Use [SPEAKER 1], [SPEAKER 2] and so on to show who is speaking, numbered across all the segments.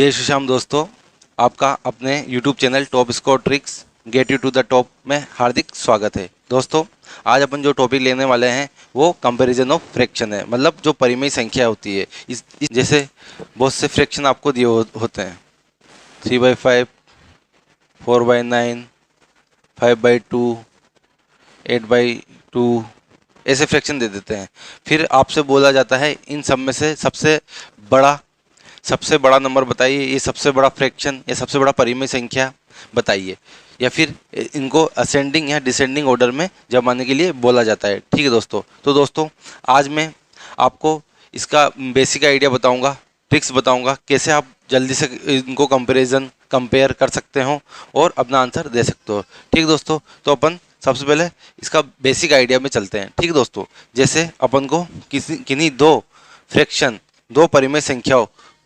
[SPEAKER 1] जय श्री श्याम दोस्तों, आपका अपने YouTube channel top score tricks get you to the top में हार्दिक स्वागत है। दोस्तों, आज अपन जो टॉपिक लेने वाले हैं वो कंपैरिजन ऑफ फ्रैक्शन है। मतलब जो परिमेय संख्या होती है, इस जैसे बहुत से फ्रैक्शन आपको दिए होते हैं 3/5, 4/9, 5/2, 8/2, ऐसे फ्रैक्शन दे देते हैं। फिर आपसे बोला जाता है इन सब में से सबसे बड़ा नंबर बताइए, ये सबसे बड़ा फ्रैक्शन या सबसे बड़ा परिमेय संख्या बताइए, या फिर इनको असेंडिंग या डिसेंडिंग ऑर्डर में जमाने के लिए बोला जाता है। ठीक है दोस्तों, तो दोस्तों आज मैं आपको इसका बेसिक आइडिया बताऊंगा, ट्रिक्स बताऊंगा, कैसे आप जल्दी से इनको कंपेयर कर सकते हो और अपना आंसर दे सकते हो। ठीक है दोस्तों, तो अपन सबसे पहले इसका बेसिक आइडिया में चलते हैं। ठीक है दोस्तों, जैसे अपन को किन्हीं दो परिमेय संख्याओं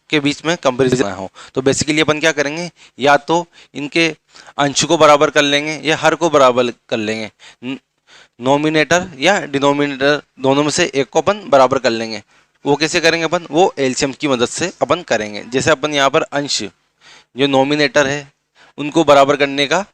[SPEAKER 1] के बीच में कंपैरिजन हो, तो बेसिकली अपन क्या करेंगे, या तो इनके अंश को बराबर कर लेंगे या हर को बराबर कर लेंगे। नोमिनेटर या डिनोमिनेटर दोनों में से एक को अपन बराबर कर लेंगे। वो कैसे करेंगे अपन, वो एलसीएम की मदद से अपन करेंगे। जैसे अपन यहाँ पर अंश जो नोमिनेटर है उनको बराबर करने का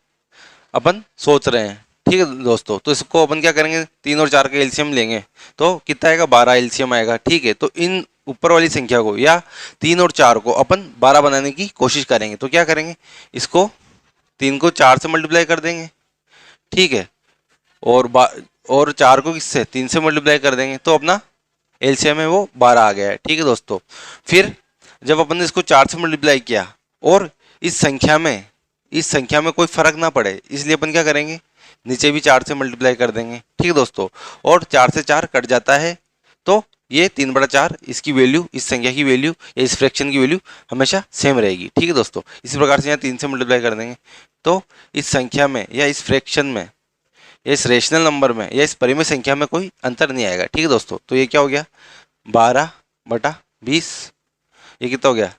[SPEAKER 1] अपन सोच रहे हैं। ठीक है दोस्तों, तो इसको अपन क्या करेंगे, 3 और 4 का एलसीएम लेंगे तो कितना आएगा, 12 एलसीएम आएगा। ठीक है, तो इन ऊपर वाली संख्या को या 3 और 4 को अपन 12 बनाने की कोशिश करेंगे। तो क्या करेंगे, इसको 3 को 4 से मल्टीप्लाई कर देंगे। ठीक है, और 4 को किससे, 3 से मल्टीप्लाई कर देंगे, तो अपना एलसीएम है वो 12 आ गया है। ठीक है दोस्तों, फिर जब अपन ने इसको 4 से मल्टीप्लाई किया और इस संख्या में कोई फर्क ना पड़े, इसलिए अपन क्या करेंगे, नीचे भी 4 से मल्टीप्लाई कर देंगे। ठीक है दोस्तों, और 4 से 4 कट जाता है, तो ये 3/4 इसकी वैल्यू, इस संख्या की वैल्यू या इस फ्रैक्शन की वैल्यू हमेशा सेम रहेगी। ठीक है दोस्तों, इसी प्रकार से यहाँ 3 से मल्टीप्लाई कर देंगे तो इस संख्या में या इस फ्रैक्शन में या इस रेशनल नंबर में या इस परिमेय संख्या में कोई अंतर नहीं आएगा। ठीक है दोस्तों, तो ये क्या हो गया, 12/20, ये कितना हो गया,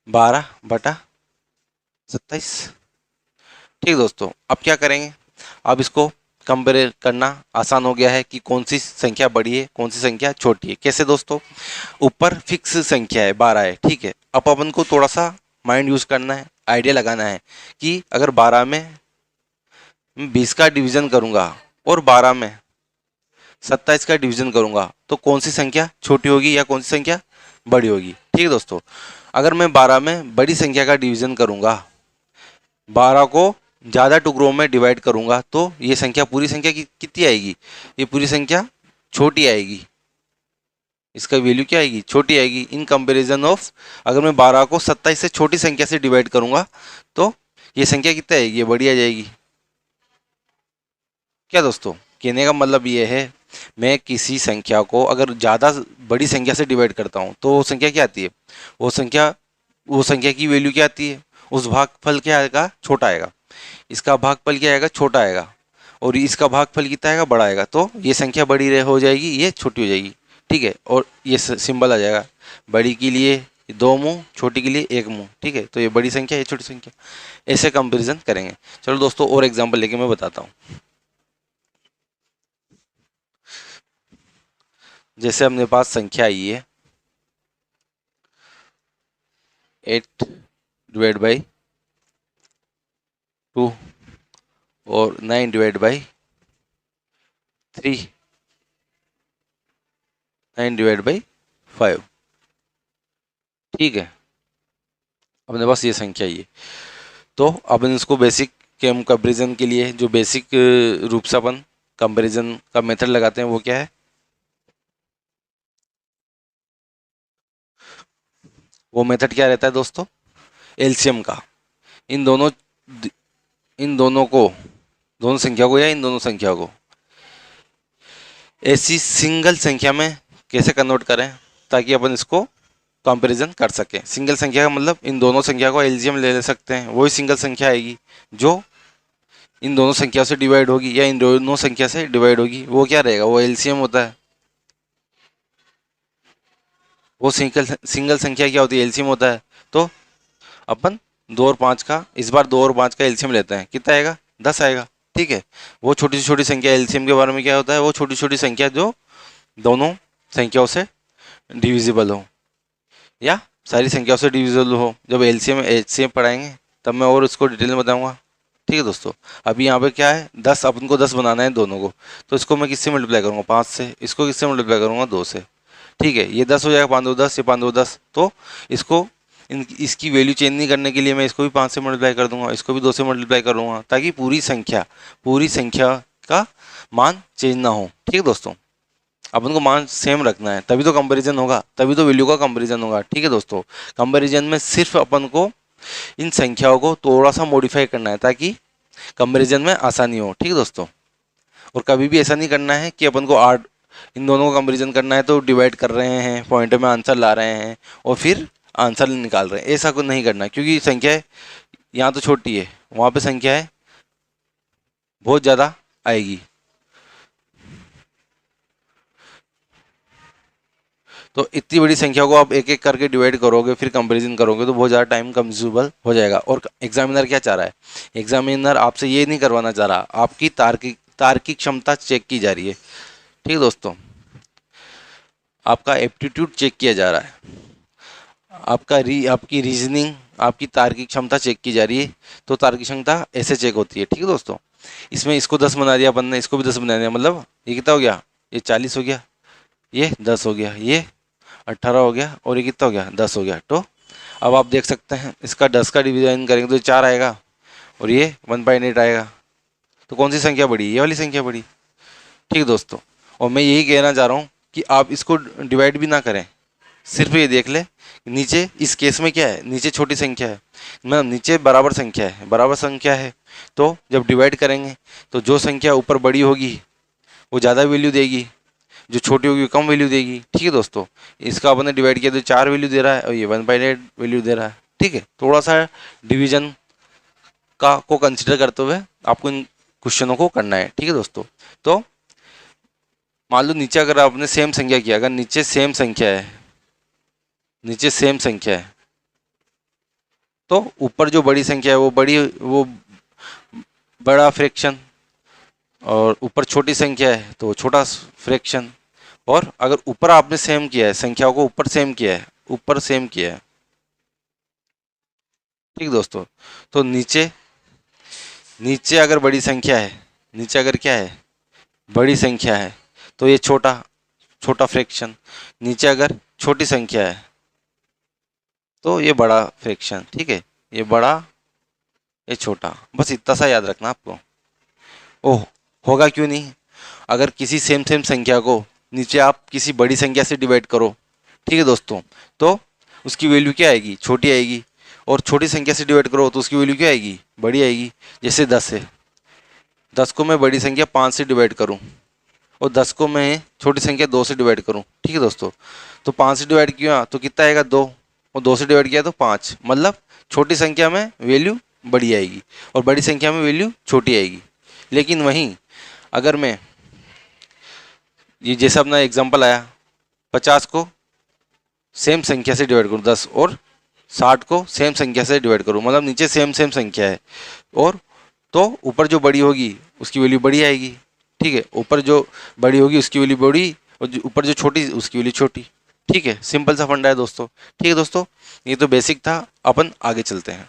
[SPEAKER 1] 12/27। ठीक है दोस्तों, अब क्या करेंगे, अब इसको कंपेयर करना आसान हो गया है कि कौन सी संख्या बड़ी है कौन सी संख्या छोटी है। कैसे दोस्तों, ऊपर फिक्स संख्या है 12 है। ठीक है, अब अपन को थोड़ा सा माइंड यूज करना है, आइडिया लगाना है कि अगर 12 में 20 का डिवीजन करूंगा और 12 में 27 का डिवीजन करूंगा तो कौन सी संख्या छोटी होगी या कौन सी संख्या बड़ी होगी। ठीक है दोस्तों, अगर मैं 12 में बड़ी संख्या का डिवीजन करूंगा, 12 को ज़्यादा टुकड़ों में डिवाइड करूंगा, तो ये संख्या पूरी संख्या कितनी आएगी, ये पूरी संख्या छोटी आएगी। इसका वैल्यू क्या आएगी, छोटी आएगी। इन कंपैरिजन ऑफ अगर मैं 12 को 27 से छोटी संख्या से डिवाइड करूंगा तो ये संख्या कितनी आएगी, ये बड़ी आ जाएगी। क्या दोस्तों, कहने का मतलब ये है, मैं किसी संख्या को अगर ज़्यादा बड़ी संख्या से डिवाइड करता हूँ तो वो संख्या क्या आती है, वो संख्या की वैल्यू क्या आती है, उस भागफल क्या आएगा, छोटा आएगा। इसका भागफल क्या आएगा, छोटा आएगा, और इसका भागफल कितना आएगा, बड़ा आएगा। तो ये संख्या बड़ी हो जाएगी, ये छोटी हो जाएगी। ठीक है, और ये सिंबल आ जाएगा, बड़ी के लिए 2 मुंह, छोटी के लिए 1 मुंह। ठीक है, तो ये बड़ी संख्या, ये छोटी संख्या, ऐसे कंपेरिजन करेंगे। चलो दोस्तों, और एग्जाम्पल लेके मैं बताता हूँ। जैसे अपने पास संख्या आई है 8/2 और 9/3, 9/5। ठीक है, अपने पास ये संख्या ही है। तो अपन इसको बेसिक कंपेरिजन के लिए जो बेसिक रूप से अपन कंपेरिजन का मेथड लगाते हैं वो क्या है, वो मेथड क्या रहता है दोस्तों, एलसीएम का। इन दोनों दोनों संख्या को या इन दोनों संख्या को ऐसी सिंगल संख्या में कैसे कन्वर्ट करें ताकि अपन इसको कंपैरिजन कर सकें। सिंगल संख्या का मतलब इन दोनों संख्या को एलसीएम ले सकते हैं, वही सिंगल संख्या आएगी जो इन दोनों संख्या से डिवाइड होगी या इन दोनों संख्या से डिवाइड होगी। वो क्या रहेगा, वो एलसीएम होता है। वो सिंगल संख्या क्या होती है, एलसीएम होता है। तो अपन 2 और 5 का, इस बार 2 और 5 का एलसीएम लेते हैं, कितना आएगा, 10 आएगा। ठीक है, वो छोटी से छोटी संख्या, एलसीएम के बारे में क्या होता है, वो छोटी छोटी संख्या जो दोनों संख्याओं से डिविजिबल हो या सारी संख्याओं से डिविजिबल हो। जब एलसीएम एचसीएम पढ़ाएंगे तब मैं और इसको डिटेल में बताऊंगा। ठीक है दोस्तों, अभी यहाँ पे क्या है, 10, अपन को 10 बनाना है दोनों को, तो इसको मैं किससे मल्टीप्लाई करूँगा, 5 से। इसको किससे मल्टीप्लाई करूँगा, 2 से। ठीक है, ये 10 हो जाएगा, 5 2 10, ये 5 2 10। तो इसको इसकी वैल्यू चेंज नहीं करने के लिए मैं इसको भी 5 से मल्टीप्लाई कर दूंगा, इसको भी 2 से मल्टीप्लाई करूँगा, ताकि पूरी संख्या का मान चेंज ना हो। ठीक है दोस्तों, अपन को मान सेम रखना है, तभी तो कंपैरिजन होगा, तभी तो वैल्यू का कंपैरिजन होगा। ठीक है दोस्तों, कंपैरिजन में सिर्फ अपन को इन संख्याओं को थोड़ा सा मॉडिफाई करना है, ताकि कंपैरिजन में आसानी हो। ठीक है दोस्तों, और कभी भी ऐसा नहीं करना है कि अपन को आठ इन दोनों का कंपैरिजन करना है तो डिवाइड कर रहे हैं, पॉइंट में आंसर ला रहे हैं और फिर आंसर निकाल रहे हैं। ऐसा कुछ नहीं करना, क्योंकि संख्या यहाँ तो छोटी है, वहाँ पे संख्या है बहुत ज़्यादा आएगी। तो इतनी बड़ी संख्या को आप एक एक करके डिवाइड करोगे, फिर कंपैरिजन करोगे, तो बहुत ज़्यादा टाइम कंज्यूमेबल हो जाएगा। और एग्जामिनर क्या चाह रहा है, एग्जामिनर आपसे ये नहीं करवाना चाह रहा, आपकी तार्किक क्षमता चेक की जा रही है। ठीक है दोस्तों, आपका एप्टीट्यूड चेक किया जा रहा है, आपकी रीजनिंग, आपकी तार्किक क्षमता चेक की जा रही है। तो तार्किक क्षमता ऐसे चेक होती है। ठीक है दोस्तों, इसमें इसको 10 बना दिया अपन ने, इसको भी 10 बना दिया, मतलब ये कितना हो गया, ये 40 हो गया, ये 10 हो गया, ये 18 हो गया, और ये कितना हो गया, 10 हो गया। तो अब आप देख सकते हैं, इसका 10 का डिवीजन करेंगे तो 4 आएगा, और ये 1.8 आएगा। तो कौन सी संख्या बड़ी, ये वाली संख्या बड़ी। ठीक है दोस्तों, और मैं यही कहना चाह रहा हूँ कि आप इसको डिवाइड भी ना करें, सिर्फ ये देख ले नीचे, इस केस में क्या है, नीचे छोटी संख्या है, मतलब नीचे बराबर संख्या है। तो जब डिवाइड करेंगे तो जो संख्या ऊपर बड़ी होगी वो ज़्यादा वैल्यू देगी, जो छोटी होगी वो कम वैल्यू देगी। ठीक है दोस्तों, इसका अपन ने डिवाइड किया तो 4 वैल्यू दे रहा है, और ये 1.8 वैल्यू दे रहा है। ठीक है, थोड़ा सा डिवीजन को कंसिडर करते हुए आपको इन क्वेश्चनों को करना है। ठीक है दोस्तों, तो मान लो नीचे अगर आपने सेम संख्या किया, अगर नीचे सेम संख्या है, तो ऊपर जो बड़ी संख्या है वो बड़ा फ्रैक्शन, और ऊपर छोटी संख्या है तो छोटा फ्रैक्शन। और अगर ऊपर आपने सेम किया है, संख्याओं को ऊपर सेम किया है। ठीक दोस्तों, तो नीचे अगर बड़ी संख्या है, नीचे अगर क्या है, बड़ी संख्या है, तो ये छोटा फ्रैक्शन। नीचे अगर छोटी संख्या है तो ये बड़ा फ्रैक्शन। ठीक है, ये बड़ा, ये छोटा, बस इतना सा याद रखना आपको। ओह, होगा क्यों नहीं, अगर किसी सेम संख्या को नीचे आप किसी बड़ी संख्या से डिवाइड करो, ठीक है दोस्तों, तो उसकी वैल्यू क्या आएगी, छोटी आएगी। और छोटी संख्या से डिवाइड करो तो उसकी वैल्यू क्या आएगी, बड़ी आएगी। जैसे 10 है, 10 को मैं बड़ी संख्या 5 से डिवाइड करूं, और 10 को मैं छोटी संख्या 2 से डिवाइड करूं, ठीक है दोस्तों, तो 5 से डिवाइड किया तो कितना आएगा, 2, और 2 से डिवाइड किया तो 5। मतलब छोटी संख्या में वैल्यू बड़ी आएगी और बड़ी संख्या में वैल्यू छोटी आएगी। लेकिन वहीं अगर मैं ये जैसा अपना एग्जांपल आया, 50 को सेम संख्या से डिवाइड करूँ 10, और 60 को सेम संख्या से डिवाइड करूँ, मतलब नीचे सेम संख्या है, और तो ऊपर जो बड़ी होगी उसकी वैल्यू बड़ी आएगी। ठीक है, ऊपर जो बड़ी होगी उसकी वैल्यू बड़ी, और ऊपर जो छोटी उसकी वैल्यू छोटी। ठीक है, सिंपल सा फंडा है दोस्तों। ठीक है दोस्तों, ये तो बेसिक था, अपन आगे चलते हैं।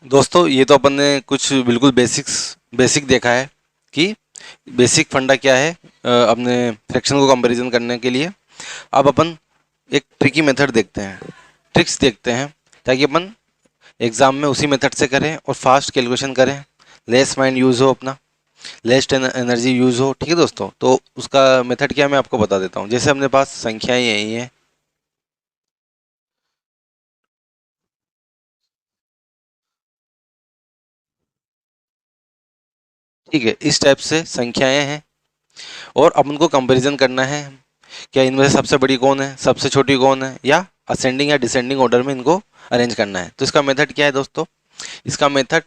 [SPEAKER 1] दोस्तों ये तो अपन ने कुछ बिल्कुल बेसिक देखा है कि बेसिक फंडा क्या है अपने फ्रैक्शन को कंपैरिजन करने के लिए। अब अपन एक ट्रिकी मेथड देखते हैं, ट्रिक्स देखते हैं, ताकि अपन एग्ज़ाम में उसी मेथड से करें और फास्ट कैलकुलेशन करें, लेस माइंड यूज़ हो, अपना लेस एनर्जी यूज़ हो। ठीक है दोस्तों, तो उसका मेथड क्या मैं आपको बता देता हूँ। जैसे अपने पास संख्याएँ यही हैं, ठीक है, इस टाइप से संख्याएँ हैं, और अब उनको कंपैरिजन करना है, क्या इनमें से सबसे बड़ी कौन है, सबसे छोटी कौन है, या असेंडिंग या डिसेंडिंग ऑर्डर में इनको अरेंज करना है। तो इसका मेथड क्या है दोस्तों, इसका मेथड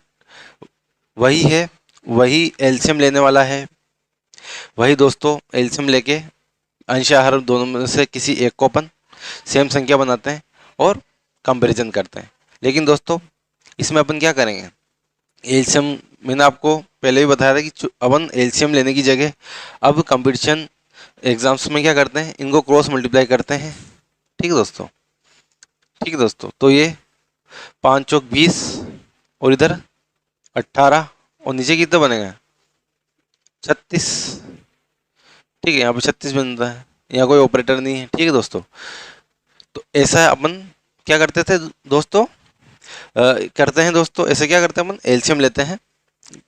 [SPEAKER 1] वही है, वही एलसीएम लेने वाला है, वही दोस्तों एलसीएम लेके अंश या हर दोनों में से किसी एक को अपन सेम संख्या बनाते हैं और कंपैरिजन करते हैं। लेकिन दोस्तों इसमें अपन क्या करेंगे, एलसीएम मैंने आपको पहले भी बताया था कि अपन एलसीएम लेने की जगह अब कंपटीशन एग्जाम्स में क्या करते हैं, इनको क्रॉस मल्टीप्लाई करते हैं। ठीक है दोस्तों, ठीक है दोस्तों। तो ये 5 चौक 20 और इधर 18 और नीचे कितना बनेगा 36। ठीक है, यहाँ पे 36 बनता है, यहाँ कोई ऑपरेटर नहीं है। ठीक है दोस्तों, तो ऐसा अपन क्या करते थे दोस्तों, करते हैं दोस्तों, ऐसे क्या करते हैं अपन एलसीएम लेते हैं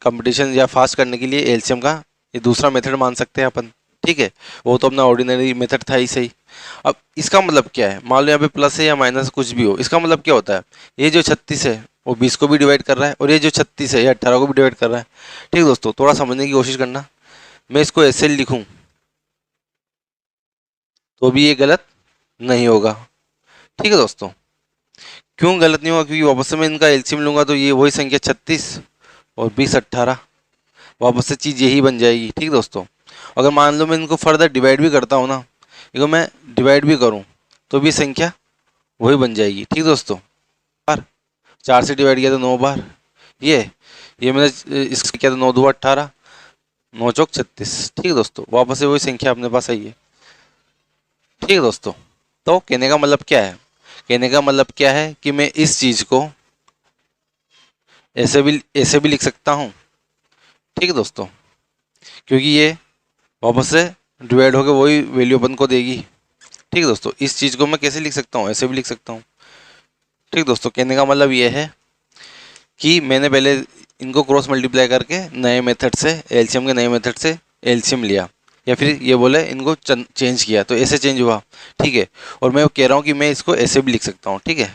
[SPEAKER 1] कंपटीशन या फास्ट करने के लिए। एलसीएम का ये दूसरा मेथड मान सकते हैं अपन। ठीक है, वो तो अपना ऑर्डिनरी मेथड था ही सही। अब इसका मतलब क्या है, मान लो यहाँ पे प्लस है या माइनस कुछ भी हो, इसका मतलब क्या होता है, ये जो 36 है वो 20 को भी डिवाइड कर रहा है और ये जो 36 है ये 18 को भी डिवाइड कर रहा है। ठीक है दोस्तों, थोड़ा समझने की कोशिश करना। मैं इसको ऐसे लिखूँ तो भी ये गलत नहीं होगा। ठीक है दोस्तों, क्यों गलत नहीं होगा, क्योंकि वापस से मैं इनका एलसीएम लूंगा तो ये वही संख्या 36 और 20 18 वापस से चीज़ यही बन जाएगी। ठीक है दोस्तों, अगर मान लो मैं इनको फर्दर डिवाइड भी करता हूँ ना, इनको मैं डिवाइड भी करूँ तो भी संख्या वही बन जाएगी। ठीक है दोस्तों, बार 4 से डिवाइड किया तो 9 बार, ये मैंने इसको किया तो 9 2 18 9 चौक 36। ठीक है दोस्तों, वापस से वही संख्या अपने पास आई है। ठीक है दोस्तों, तो कहने का मतलब क्या है, कहने का मतलब क्या है कि मैं इस चीज़ को ऐसे भी लिख सकता हूँ। ठीक है दोस्तों, क्योंकि ये वापस से डिवाइड होकर वही वैल्यू अपन को देगी। ठीक है दोस्तों, इस चीज़ को मैं कैसे लिख सकता हूँ, ऐसे भी लिख सकता हूँ। ठीक दोस्तों, कहने का मतलब ये है कि मैंने पहले इनको क्रॉस मल्टीप्लाई करके नए मेथड से, एलसीएम के नए मेथड से एलसीएम लिया, या फिर ये बोले इनको चेंज किया तो ऐसे चेंज हुआ। ठीक है, और मैं कह रहा हूँ कि मैं इसको ऐसे भी लिख सकता हूँ। ठीक है,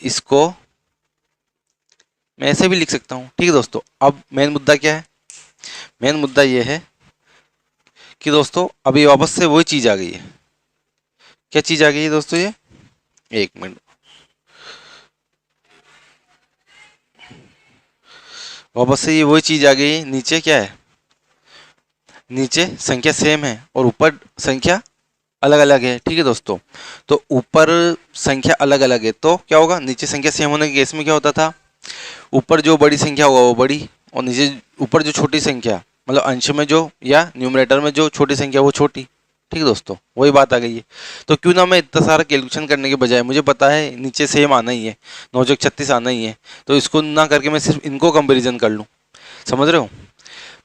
[SPEAKER 1] इसको मैं ऐसे भी लिख सकता हूँ। ठीक है दोस्तों, अब मेन मुद्दा क्या है, मेन मुद्दा ये है कि दोस्तों अभी वापस से वही चीज़ आ गई है। क्या चीज़ आ गई है दोस्तों, ये एक मिनट, वापस से ये वही चीज़ आ गई है। नीचे क्या है, नीचे संख्या सेम है और ऊपर संख्या अलग अलग है। ठीक है दोस्तों, तो ऊपर संख्या अलग अलग है तो क्या होगा, नीचे संख्या सेम होने के केस में क्या होता था, ऊपर जो बड़ी संख्या होगा वो बड़ी और नीचे ऊपर जो छोटी संख्या, मतलब अंश में जो या न्यूमरेटर में जो छोटी संख्या वो छोटी। ठीक है दोस्तों, वही बात आ गई है। तो क्यों ना मैं इतना सारा कैलकुलेशन करने के बजाय, मुझे पता है नीचे सेम आना ही है, 9 चौक 36 आना ही है, तो इसको ना करके मैं सिर्फ इनको कंपेरिजन कर लूँ। समझ रहे हो,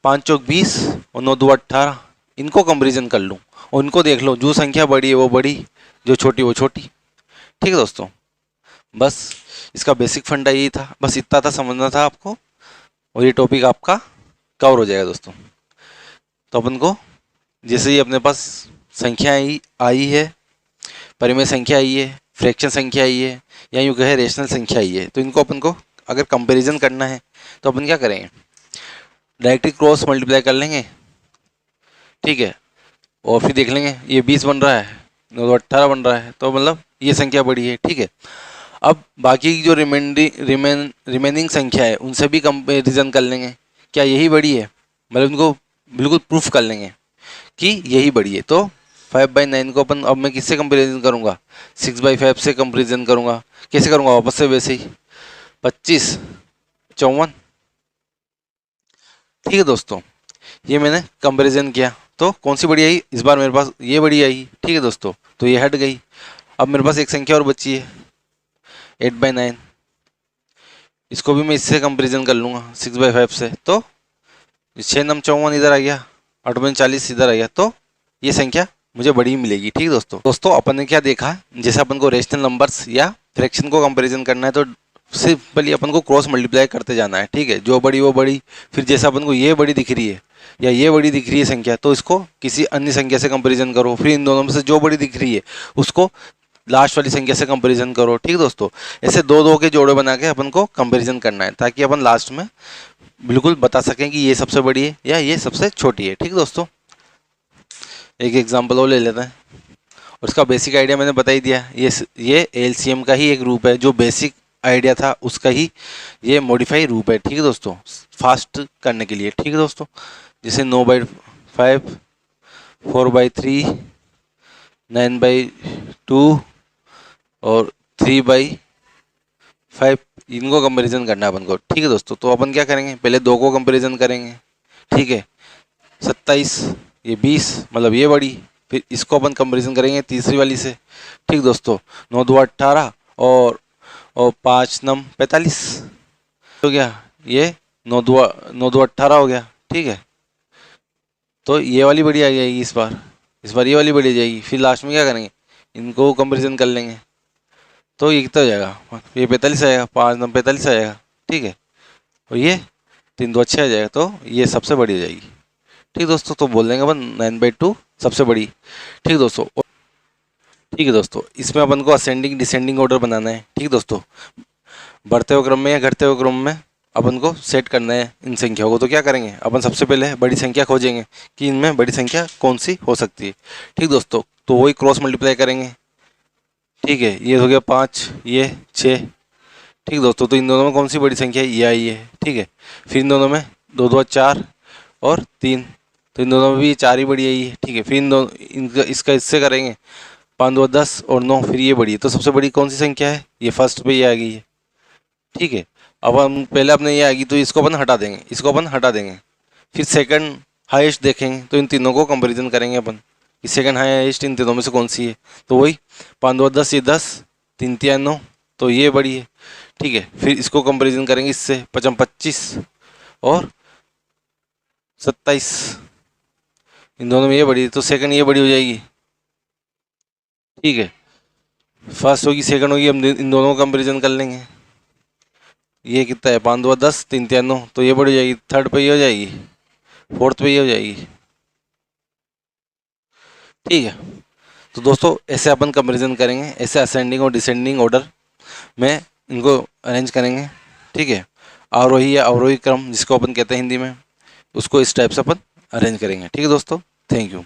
[SPEAKER 1] 5 चौक 20 और 9 2 18, इनको कंपेरिजन कर लूँ और इनको देख लो, जो संख्या बड़ी है वो बड़ी, जो छोटी वो छोटी। ठीक है दोस्तों, बस इसका बेसिक फंडा यही था, बस इतना था समझना था आपको और ये टॉपिक आपका कवर हो जाएगा दोस्तों। तो अपन को जैसे ही अपने पास संख्या आई है, परिमेय संख्या आई है, फ्रैक्शन संख्या आई है, या यूँ कहे रेशनल संख्या आई है, तो इनको अपन को अगर कंपैरिजन करना है तो अपन क्या करेंगे, डायरेक्टली क्रॉस मल्टीप्लाई कर लेंगे। ठीक है, और फिर देख लेंगे ये 20 बन रहा है, 18 बन रहा है, तो मतलब ये संख्या बड़ी है। ठीक है, अब बाकी की जो रिमेनिंग संख्या है उनसे भी कंपेरिजन कर लेंगे, क्या यही बड़ी है, मतलब उनको बिल्कुल प्रूफ कर लेंगे कि यही बड़ी है। तो 5/9 को अपन अब मैं किससे कंपेरिजन करूँगा, 6/5 से कंपेरिजन करूँगा। कैसे करूँगा, वापस से वैसे ही 25 54। ठीक है दोस्तों, ये मैंने कंपेरिजन किया तो कौन सी बड़ी आई, इस बार मेरे पास ये बड़ी आई। ठीक है दोस्तों, तो ये हट गई। अब मेरे पास एक संख्या और बची है 8/9, इसको भी मैं इससे कंपेरिजन कर लूँगा 6/5 से, तो 6 नम 54 इधर आ गया, 8 में 40 इधर आ गया, तो ये संख्या मुझे बड़ी मिलेगी। ठीक है दोस्तों अपन ने क्या देखा, जैसे अपन को रेशनल नंबर्स या फ्रैक्शन को कंपैरिजन करना है तो सिंपली अपन को क्रॉस मल्टीप्लाई करते जाना है। ठीक है, जो बड़ी वो बड़ी, फिर जैसे अपन को ये बड़ी दिख रही है या ये बड़ी दिख रही है संख्या, तो इसको किसी अन्य संख्या से कंपैरिजन करो, फिर इन दोनों में से जो बड़ी दिख रही है उसको लास्ट वाली संख्या से कंपैरिजन करो। ठीक है दोस्तों, ऐसे दो दो के जोड़े बना के अपन को कंपैरिजन करना है ताकि अपन लास्ट में बिल्कुल बता सकें कि ये सबसे बड़ी है या ये सबसे छोटी है। ठीक है दोस्तों, एक एग्जांपल और ले लेते हैं और इसका बेसिक आइडिया मैंने बता ही दिया। ये एलसीएम का ही एक रूप है, जो बेसिक आइडिया था उसका ही ये मॉडिफाई रूप है। ठीक है दोस्तों, फास्ट करने के लिए। ठीक है दोस्तों, जैसे 9/5, 4/3, 9/2 और 3/5 इनको कंपैरिजन करना है अपन को, ठीक है दोस्तों। तो अपन क्या करेंगे, पहले 2 को कंपैरिजन करेंगे, ठीक है। 27 ये 20 मतलब ये बड़ी, फिर इसको अपन कंपैरिजन करेंगे तीसरी वाली से, ठीक दोस्तों। 9 2 18 और 5 9 45 हो गया, ये 9 2 18 हो गया, ठीक है। तो ये वाली बड़ी आ जाएगी इस बार ये वाली बड़ी आ जाएगी। फिर लास्ट में क्या करेंगे, इनको कंपैरिजन कर लेंगे, तो ये कितना हो जाएगा, ये 45 आएगा, 5 9 45 आएगा, ठीक है। और ये 3 2 अच्छे आ जाएगा, तो ये सबसे बड़ी हो जाएगी, ठीक दोस्तों। तो बोल देंगे अपन 9/2 सबसे बड़ी, ठीक दोस्तों। ठीक है दोस्तों, इसमें अपन को असेंडिंग डिसेंडिंग ऑर्डर बनाना है, ठीक दोस्तों। बढ़ते हुए क्रम में या घटते हुए क्रम में अपन को सेट करना है इन संख्याओं को। तो क्या करेंगे, अपन सबसे पहले बड़ी संख्या खोजेंगे कि इनमें बड़ी संख्या कौन सी हो सकती है, ठीक दोस्तों। तो वही क्रॉस मल्टीप्लाई करेंगे, ठीक है। ये हो गया 5, ये 6, ठीक दोस्तों। तो इन दोनों में कौन सी बड़ी संख्या है, ये आई है, ठीक है। फिर इन दोनों में 2 2 4 और 3, तो इन दोनों में भी 4 ही बड़ी आई है, ठीक है। फिर इन दोनों इनका इसका इससे करेंगे 5 2 10 और 9, फिर ये बड़ी है। तो सबसे बड़ी कौन सी संख्या है, ये फर्स्ट पे ये आ गई है, ठीक है। अब हम पहले अपने ये आएगी, तो इसको अपन हटा देंगे, इसको अपन हटा देंगे। फिर सेकंड हाईएस्ट देखेंगे, तो इन तीनों को कंपैरिजन करेंगे अपन कि सेकंड हाईएस्ट इन तीनों में से कौन सी है। तो वही 5 2 10 ये 10, 3 3 9, तो ये बड़ी है, ठीक है। फिर इसको कंपैरिजन करेंगे इससे 5 25 और 27, इन दोनों में ये बड़ी है, तो सेकंड ये बड़ी हो जाएगी, ठीक है। फर्स्ट होगी सेकंड होगी, हम इन दोनों को कंपैरिजन कर लेंगे। ये कितना है, 5 2 10 3 3 9, तो ये बड़ी हो जाएगी, थर्ड पे ये हो जाएगी, फोर्थ पे ये हो जाएगी, ठीक है। तो दोस्तों ऐसे अपन कंपैरिजन करेंगे, ऐसे असेंडिंग और डिसेंडिंग ऑर्डर में इनको अरेंज करेंगे, ठीक है। आरोही या अवरोही क्रम जिसको अपन कहते हैं हिंदी में, उसको इस टाइप से अपन अरेंज करेंगे, ठीक है दोस्तों। Thank you.